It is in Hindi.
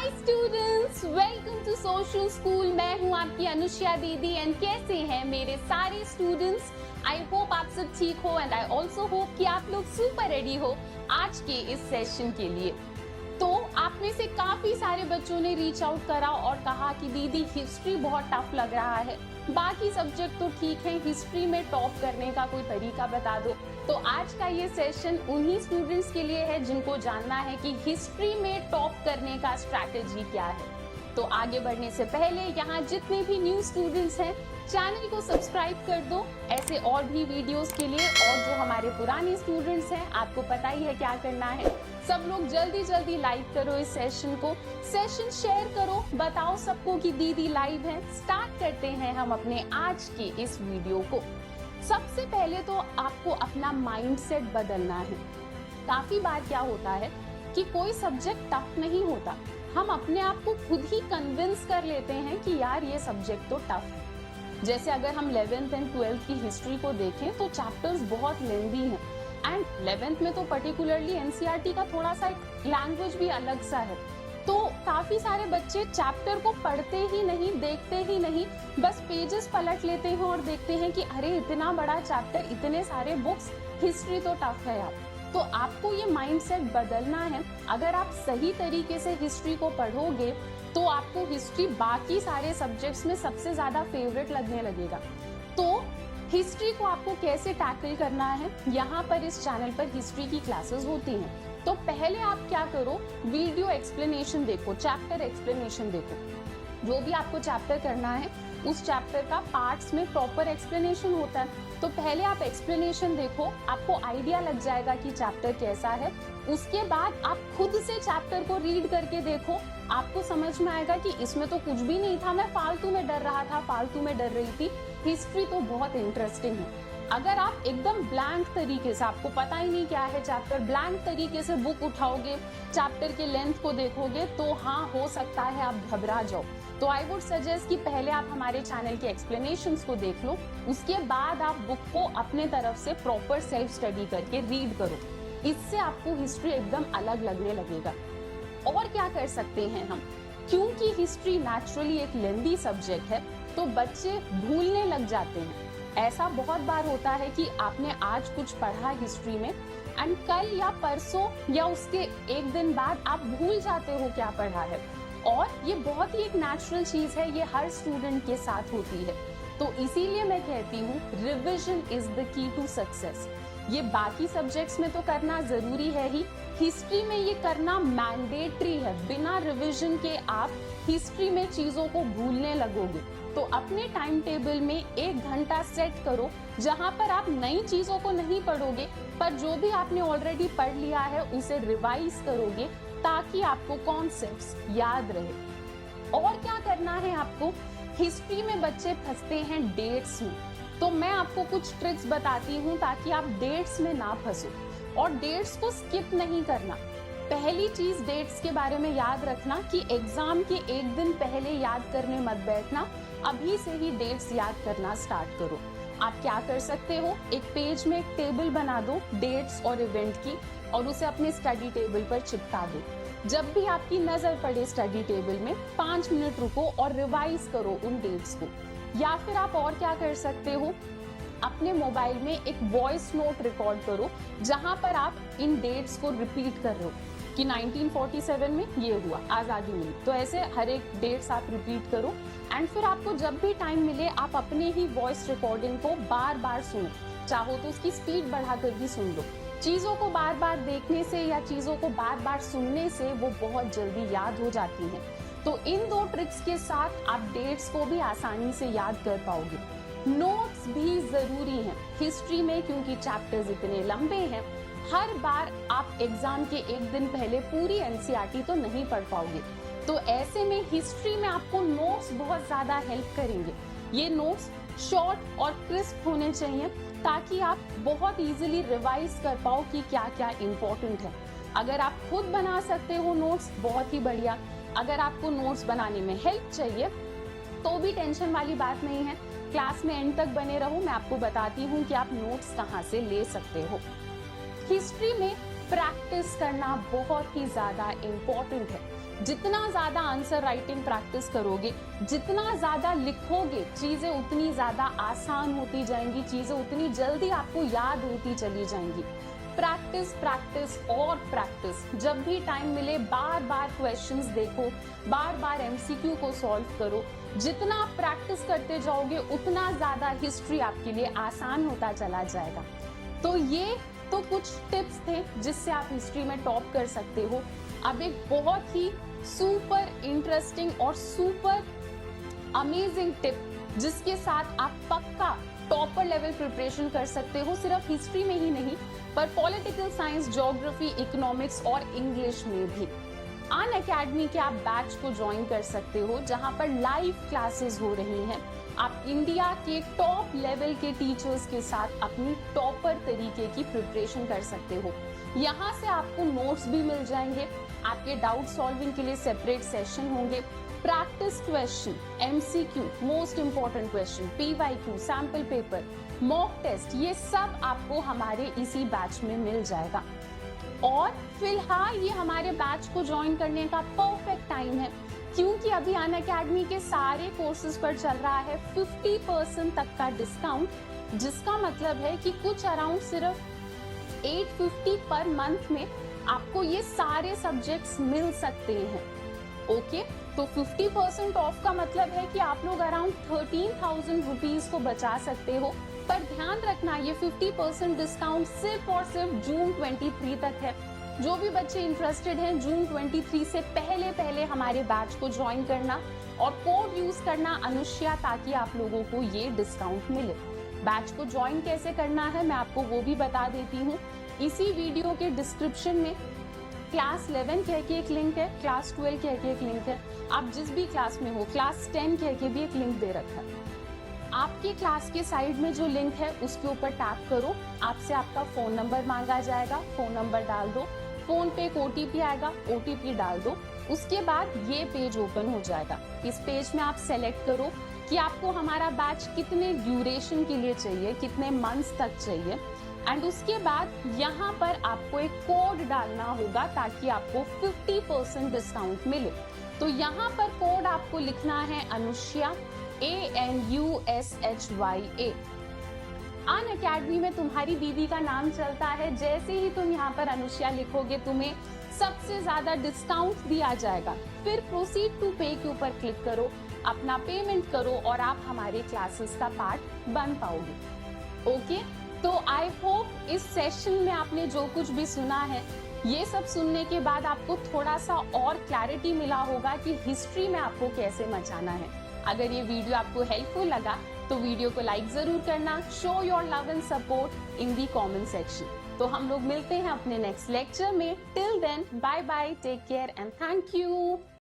Hi students, welcome to Social School. मैं हूं आपकी अनुष्या दीदी एंड कैसे हैं मेरे सारे स्टूडेंट्स। आई होप आप सब ठीक हो एंड आई ऑल्सो होप कि आप लोग सुपर रेडी हो आज के इस सेशन के लिए। तो आप में से काफी सारे बच्चों ने रीच आउट करा और कहा कि दीदी हिस्ट्री बहुत टफ लग रहा है, बाकी सब्जेक्ट तो ठीक है, हिस्ट्री में टॉप करने का कोई तरीका बता दो। तो आज का ये सेशन उन्हीं स्टूडेंट्स के लिए है जिनको जानना है कि हिस्ट्री में टॉप करने का स्ट्रैटेजी क्या है। तो आगे बढ़ने से पहले यहाँ जितने भी न्यू स्टूडेंट्स हैं चैनल को सब्सक्राइब कर दो ऐसे और भी वीडियोस के लिए। और जो हमारे पुराने स्टूडेंट्स हैं आपको पता ही है क्या करना है, सब लोग जल्दी जल्दी लाइक करो इस सेशन को, सेशन शेयर करो, बताओ सबको कि दीदी लाइव है। स्टार्ट करते हैं हम अपने आज के इस वीडियो को। सबसे पहले तो आपको अपना माइंडसेट बदलना है। काफी बार क्या होता है कि कोई सब्जेक्ट टफ नहीं होता, हम अपने आप को खुद ही कन्विंस कर लेते हैं कि यार ये सब्जेक्ट तो टफ है। जैसे अगर हम 11th एंड 12th की हिस्ट्री को देखें तो चैप्टर्स बहुत लेंदी हैं एंड 11th में तो पर्टिकुलरली एनसीईआरटी का थोड़ा सा लैंग्वेज भी अलग सा है। तो काफी सारे बच्चे चैप्टर को पढ़ते ही नहीं, देखते ही नहीं, बस पेजेस पलट लेते हैं और देखते हैं कि अरे इतना बड़ा चैप्टर, इतने सारे बुक्स, हिस्ट्री तो टफ है यार। तो आपको ये माइंडसेट बदलना है। अगर आप सही तरीके से हिस्ट्री को पढ़ोगे तो आपको हिस्ट्री बाकी सारे सब्जेक्ट्स में सबसे ज्यादा फेवरेट लगने लगेगा। तो हिस्ट्री को आपको कैसे टैकल करना है, यहाँ पर इस चैनल पर हिस्ट्री की क्लासेस होती हैं। तो पहले आप क्या करो, वीडियो एक्सप्लेनेशन देखो, चैप्टर एक्सप्लेनेशन देखो। जो भी आपको चैप्टर करना है उस चैप्टर का पार्ट्स में प्रॉपर एक्सप्लेनेशन होता है। तो पहले आप एक्सप्लेनेशन देखो, आपको आइडिया लग जाएगा कि चैप्टर कैसा है। उसके बाद आप खुद से चैप्टर को रीड करके देखो, आपको समझ में आएगा कि इसमें तो कुछ भी नहीं था, मैं फालतू में डर रहा था, फालतू में डर रही थी। हिस्ट्री तो बहुत इंटरेस्टिंग है। अगर आप एकदम ब्लैंक तरीके से, आपको पता ही नहीं क्या है चैप्टर, ब्लैंक तरीके से बुक उठाओगे, चैप्टर के लेंथ को देखोगे तो हाँ हो सकता है आप घबरा जाओ। तो आई वुड सजेस्ट कि पहले आप हमारे चैनल के एक्सप्लेनेशंस को देख लो, उसके बाद आप बुक को अपने तरफ से प्रॉपर सेल्फ स्टडी करके रीड करो। इससे आपको हिस्ट्री एकदम अलग लगने लगेगा। और क्या कर सकते हैं हम, क्योंकि हिस्ट्री नेचुरली एक लेंदी सब्जेक्ट है तो बच्चे भूलने लग जाते हैं। ऐसा बहुत बार होता है कि आपने आज कुछ पढ़ा हिस्ट्री में एंड कल या परसों या उसके एक दिन बाद आप भूल जाते हो क्या पढ़ा है। और ये बहुत ही एक नेचुरल चीज है, ये हर स्टूडेंट के साथ होती है। तो इसीलिए मैं कहती हूँ revision is the key to success. ये बाकी सब्जेक्ट्स में तो करना जरूरी है ही, हिस्ट्री में ये करना मैंडेटरी है। बिना रिविजन के आप हिस्ट्री में चीजों को भूलने लगोगे। तो अपने टाइम टेबल में 1 घंटा सेट करो जहां पर आप नई चीजों को नहीं पढ़ोगे, पर जो भी आपने ऑलरेडी पढ़ लिया है उसे रिवाइज करोगे ताकि आपको कॉन्सेप्ट्स याद रहे। और क्या करना है आपको, हिस्ट्री में बच्चे फंसते हैं डेट्स में, तो मैं आपको कुछ ट्रिक्स बताती हूँ ताकि आप डेट्स में ना फंसो। और डेट्स को स्किप नहीं करना। पहली चीज डेट्स के बारे में याद रखना कि एग्जाम के एक दिन पहले याद करने मत बैठना, अभी से ही डेट्स याद करना स्टार्ट करो। आप क्या कर सकते हो, एक पेज में एक टेबल बना दो डेट्स और इवेंट की और उसे अपने स्टडी टेबल पर चिपका दो। जब भी आपकी नजर पड़े स्टडी टेबल में 5 मिनट रुको और रिवाइज करो उन डेट्स को। या फिर आप और क्या कर सकते हो, अपने मोबाइल में एक वॉइस नोट रिकॉर्ड करो जहां पर आप इन डेट्स को रिपीट कर रहे हो कि 1947 में ये हुआ, आजादी मिली। तो ऐसे हर एक डेट्स आप रिपीट करो एंड फिर आपको जब भी टाइम मिले आप अपने ही वॉइस रिकॉर्डिंग को बार बार सुनो, चाहो तो उसकी स्पीड बढ़ाकर भी सुन लो। चीजों को बार बार देखने से या चीजों को बार बार सुनने से वो बहुत जल्दी याद हो जाती हैं। तो इन 2 ट्रिक्स के साथ आप डेट्स को भी आसानी से याद कर पाओगे। नोट्स भी जरूरी हैं हिस्ट्री में, क्योंकि चैप्टर्स इतने लंबे हैं, हर बार आप एग्जाम के एक दिन पहले पूरी एनसीईआरटी तो नहीं पढ़ पाओगे। तो ऐसे में हिस्ट्री में आपको नोट्स बहुत ज्यादा हेल्प करेंगे। ये नोट्स शॉर्ट और क्रिस्प होने चाहिए ताकि आप बहुत इजीली रिवाइज कर पाओ कि क्या क्या इंपॉर्टेंट है। अगर आप खुद बना सकते हो नोट्स, बहुत ही बढ़िया। अगर आपको नोट्स बनाने में हेल्प चाहिए तो भी टेंशन वाली बात नहीं है, क्लास में एंड तक बने रहो, मैं आपको बताती हूँ कि आप नोट्स कहाँ से ले सकते हो। हिस्ट्री में प्रैक्टिस करना बहुत ही ज्यादा इम्पोर्टेंट है। जितना ज्यादा आंसर राइटिंग प्रैक्टिस करोगे, जितना ज्यादा लिखोगे, चीजें उतनी ज्यादा आसान होती जाएंगी, चीजें उतनी जल्दी आपको याद होती चली जाएंगी। प्रैक्टिस प्रैक्टिस और प्रैक्टिस। जब भी टाइम मिले बार बार क्वेश्चंस देखो, बार बार एमसीक्यू को सॉल्व करो। जितना आप प्रैक्टिस करते जाओगे उतना ज्यादा हिस्ट्री आपके लिए आसान होता चला जाएगा। तो ये तो कुछ टिप्स थे जिससे आप हिस्ट्री में टॉप कर सकते हो। अब एक बहुत ही सुपर इंटरेस्टिंग और सुपर अमेजिंग टिप जिसके साथ आप पक्का टॉपर लेवल प्रिपरेशन कर सकते हो, सिर्फ हिस्ट्री में ही नहीं पर पॉलिटिकल साइंस, ज्योग्राफी, इकोनॉमिक्स और इंग्लिश में भी। अनअकैडमी के आप बैच को ज्वाइन कर सकते हो जहां पर लाइव क्लासेस हो रही हैं। आप इंडिया के टॉप लेवल के टीचर्स के साथ अपनी टॉपर तरीके की प्रिपरेशन कर सकते हो। यहाँ से आपको नोट्स भी मिल जाएंगे, आपके डाउट सॉल्विंग के लिए सेपरेट सेशन होंगे, practice question, MCQ, most important question, PYQ, sample paper, mock test, ये सब आपको हमारे इसी बैच में मिल जाएगा। और फिलहाल ये हमारे बैच को ज्वाइन करने का परफेक्ट टाइम है क्योंकि अभी अनअकैडमी के सारे कोर्सेज पर चल रहा है 50% तक का डिस्काउंट, जिसका मतलब है कि कुछ अराउंड सिर्फ 850 पर मंथ में आपको ये सारे सब्जेक्ट्स मिल सकते हैं। ओके, तो 50% ऑफ का मतलब है कि आप लोग अराउंड 13,000 रुपीज को बचा सकते हो। पर ध्यान रखना ये 50% डिस्काउंट सिर्फ और सिर्फ जून 23 तक है। जो भी बच्चे इंटरेस्टेड हैं जून 23 से पहले पहले हमारे बैच को ज्वाइन करना और कोड यूज करना अनुष्या, ताकि आप लोगों को ये डिस्काउंट मिले। बैच को ज्वाइन कैसे करना है मैं आपको वो भी बता देती हूँ। इसी वीडियो के डिस्क्रिप्शन में क्लास 11 कह के एक लिंक है, क्लास 12 कह के एक लिंक है। आप जिस भी क्लास में हो, क्लास 10 कह के भी एक लिंक दे रखा है। आपके क्लास के साइड में जो लिंक है उसके ऊपर टैप करो, आपसे आपका फोन नंबर मांगा जाएगा, फोन नंबर डाल दो, फोन पे एक ओटीपी आएगा, ओटीपी डाल दो। उसके बाद ये पेज ओपन हो जाएगा। इस पेज में आप सेलेक्ट करो कि आपको हमारा बैच कितने ड्यूरेशन के लिए चाहिए, कितने मंथ्स तक चाहिए, एंड उसके बाद यहाँ पर आपको एक कोड डालना होगा ताकि आपको 50% डिस्काउंट मिले। तो यहाँ पर कोड आपको लिखना है अनुष्या, ANUSHYA। अनअकैडमी में तुम्हारी दीदी का नाम चलता है। जैसे ही तुम यहाँ पर अनुष्या लिखोगे तुम्हें सबसे ज्यादा डिस्काउंट दिया जाएगा। फिर प्रोसीड टू पे के ऊपर क्लिक करो, अपना पेमेंट करो और आप हमारे क्लासेस का पार्ट बन पाओगे। ओके, तो आई होप इस सेशन में आपने जो कुछ भी सुना है, ये सब सुनने के बाद आपको थोड़ा सा और क्लैरिटी मिला होगा कि हिस्ट्री में आपको कैसे मचाना है। अगर ये वीडियो आपको हेल्पफुल लगा तो वीडियो को लाइक जरूर करना, show your love and support in the comment section. तो हम लोग मिलते हैं अपने नेक्स्ट लेक्चर में। Till then, bye bye, take care and thank you.